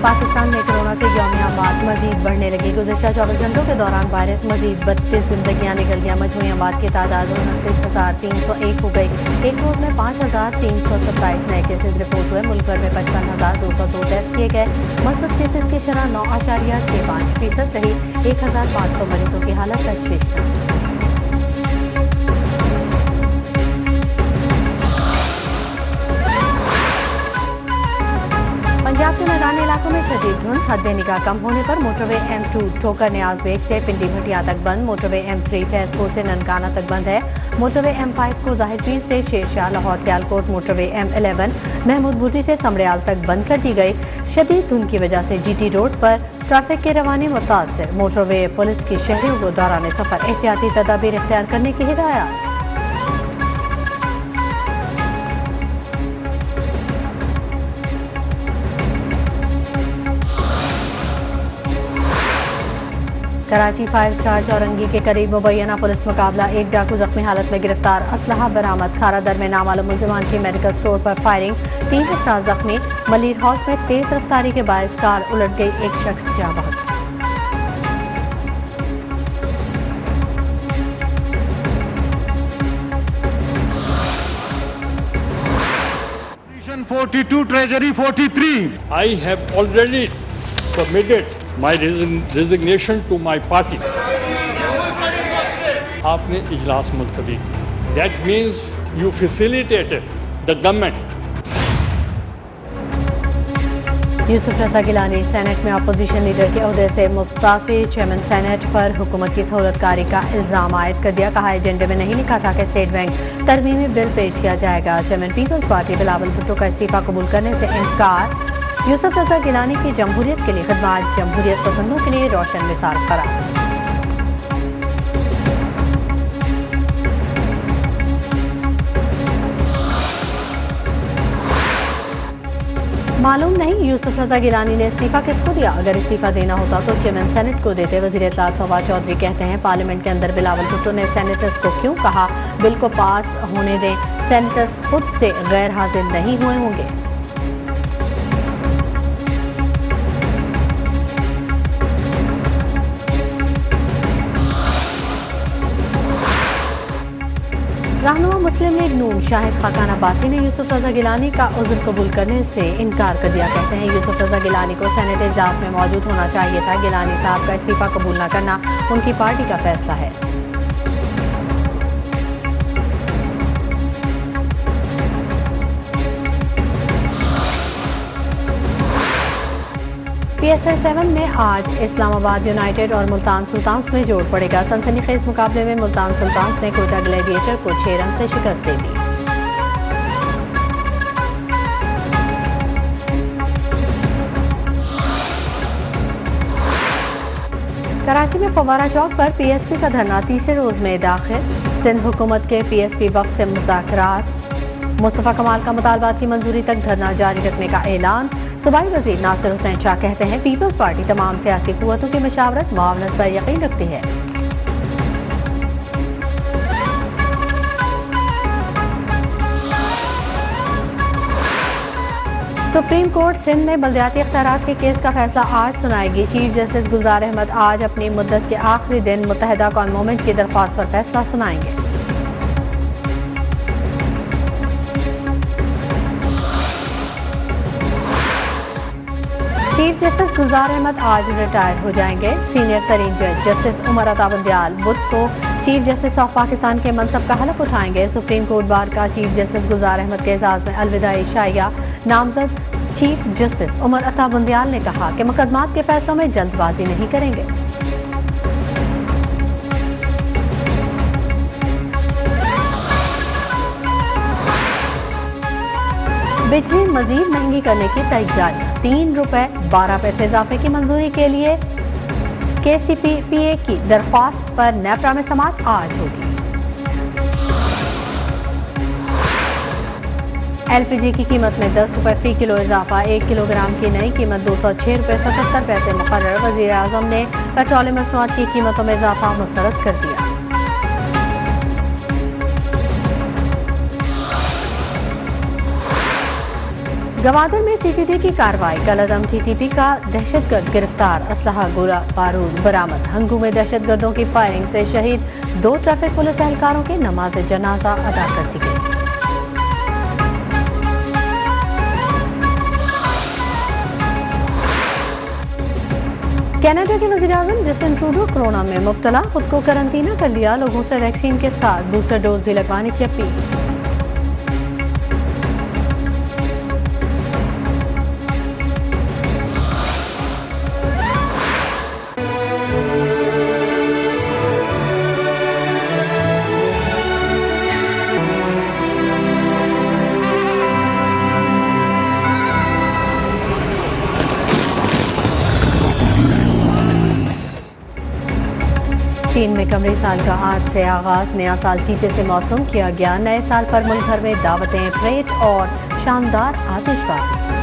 पाकिस्तान में कोरोना से यौमिया मौत मजीद बढ़ने लगी। गुज़िश्ता 24 घंटों के दौरान वायरस मजीद 32 जिंदगियां निकल गया। मजमूई मौत की तादाद 29,301 हो गई। एक रोज में 5,327 नए केसेज रिपोर्ट हुए। मुल्क भर में 55,202 टेस्ट किए गए। मस्बत केसेज की शरह 9.65% रही। 1,500 मरीजों की हालत तशवीशनाक। पंजाब के मैदानी इलाकों में शदीद धुंध। हद निगाह कम होने पर मोटरवे M2 ठोकर न्याज बेग से पिंडी भटिया तक बंद। मोटरवे M3 फैजपुर से ननकाना तक बंद है। मोटरवे M5 को जाहिर पीर से शेरशाह लाहौर सियालकोट, मोटरवे M11 महमूद बूटी से समड़ियाल तक बंद कर दी गई। शदीद धुंध की वजह से GT रोड पर ट्रैफिक की रवानी मुतासर। मोटरवे पुलिस की शहरियों को दौरान सफर एहतियाती तदाबीर इख्तियार करने की हिदायत। कराची 5 स्टार चौरंगी के करीब मुबैना पुलिस मुकाबला। एक डाकू जख्मी हालत में गिरफ्तार। असलहा बरामद। खारादर में नामालूम मुलजमान की मेडिकल स्टोर पर फायरिंग। 3 अफराद जख्मी। मलिर हाउस में तेज रफ्तारी के बायस कार उलट गई। एक शख्स जाँ बहक। 42 Treasury 43. I have already submitted my resignation to my party. आपने इजलास मुलतवी की. That means you facilitated the government. Yousuf Raza Gilani senate में अपोजिशन लीडर के ओहदे से मुस्ताफी। चेयरमैन सेनेट पर हुकूमत की सहूलतकारी का इल्ज़ाम आयद कर दिया। कहा एजेंडे में नहीं लिखा था कि स्टेट बैंक तरमीमी बिल पेश किया जाएगा। Chairman Peoples Party Bilawal Bhutto का इस्तीफा कबूल करने से इनकार। यूसुफ रजा गिलानी की जमहूरियत के लिए खिदमत जमहूरियत पसंदों के लिए रोशन मिसाल करार। मालूम नहीं यूसुफ रजा गिलानी ने इस्तीफा किसको दिया। अगर इस्तीफा देना होता तो चेयरमैन सेनेट को देते। वज़ीर इत्तलात फवाद चौधरी कहते हैं पार्लियामेंट के अंदर बिलावल भुट्टो ने सेनेटर्स को क्यों कहा बिल को पास होने दें। सेनेटर्स खुद से गैर हाजिर नहीं हुए होंगे। रहनुमा मुस्लिम लीग नून शाहिद खाकान अब्बासी ने यूसुफ रजा गिलानी का उज़्र कबूल करने से इनकार कर दिया। कहते हैं यूसुफ रजा गिलानी को सेनेट इजलास में मौजूद होना चाहिए था। गिलानी साहब का इस्तीफा कबूल न करना उनकी पार्टी का फैसला है। PSL 7 में आज इस्लामाबाद यूनाइटेड और मुल्तान सुल्तान्स में जोड़ पड़ेगा। सनसनीखेज मुकाबले में मुल्तान सुल्तान्स ने कोटा ग्लैडिएटर को 6 रन से शिकस्त दे दी। कराची में फवारा चौक पर PSP का धरना तीसरे रोज में दाखिल। सिंध हुकूमत के PSP वक्त से मुज़ाकरात। मुस्तफ़ा कमाल का मुतालबात की मंजूरी तक धरना जारी रखने का ऐलान। सूबाई वज़ीर नासिर हुसैन शाह कहते हैं पीपल्स पार्टी तमाम सियासी कुव्वतों की मशावरत मुआवनत पर यकीन रखती है। सुप्रीम कोर्ट सिंध में बलदियाती इख्तियारात के केस का फैसला आज सुनाएगी। चीफ जस्टिस गुलजार अहमद आज अपनी मुद्दत के आखिरी दिन मुत्तहिदा कौम मूवमेंट की दरख्वास्त पर फैसला सुनाएंगे। चीफ जस्टिस गुलजार अहमद आज रिटायर हो जाएंगे। सीनियर तरीन जज जस्टिस उमर अता बंदियाल बुध को चीफ जस्टिस ऑफ पाकिस्तान के मनसब का हलफ उठाएंगे। सुप्रीम कोर्ट बार का चीफ जस्टिस गुलजार अहमद के एजाज में अलविदाई शाइया। नामजद चीफ जस्टिस उमर अता बंदियाल ने कहा कि मुकदमात के फैसलों में जल्दबाजी नहीं करेंगे। बिजली मजीद महंगी करने की तैयारी। 3 रुपए 12 पैसे इजाफे की मंजूरी के लिए KCPPA की दरख्वास्त पर नेपरा में समाअत आज होगी। LPG की कीमत में 10 रुपए फी किलो इजाफा। 1 किलोग्राम की नई कीमत 206 रुपए 77 पैसे मुकर्रर। वज़ीर आज़म ने पेट्रोलियम मसनूआत की कीमतों में इजाफा मुस्तरद कर दिया। गवादर में सीटीडी की कार्रवाई, कलअदम टीटीपी का दहशतगर्द गिरफ्तार, असलहा गोला बारूद बरामद। हंगू में दहशतगर्दों की फायरिंग से शहीद 2 ट्रैफिक पुलिस एहलकारों की नमाज जनाजा अदा कर दी गई। कनाडा के वज़ीर-ए-आज़म जस्टिन ट्रूडो कोरोना में मुब्तला, खुद को करंतना कर लिया। लोगों से वैक्सीन के साथ दूसरा डोज भी लगवाने की अपील। चीन में कमरी साल का आज से आगाज, नया साल चीते से मौसूम किया गया। नए साल पर मुल्क भर में दावतें, परेड और शानदार आतिशबाजी।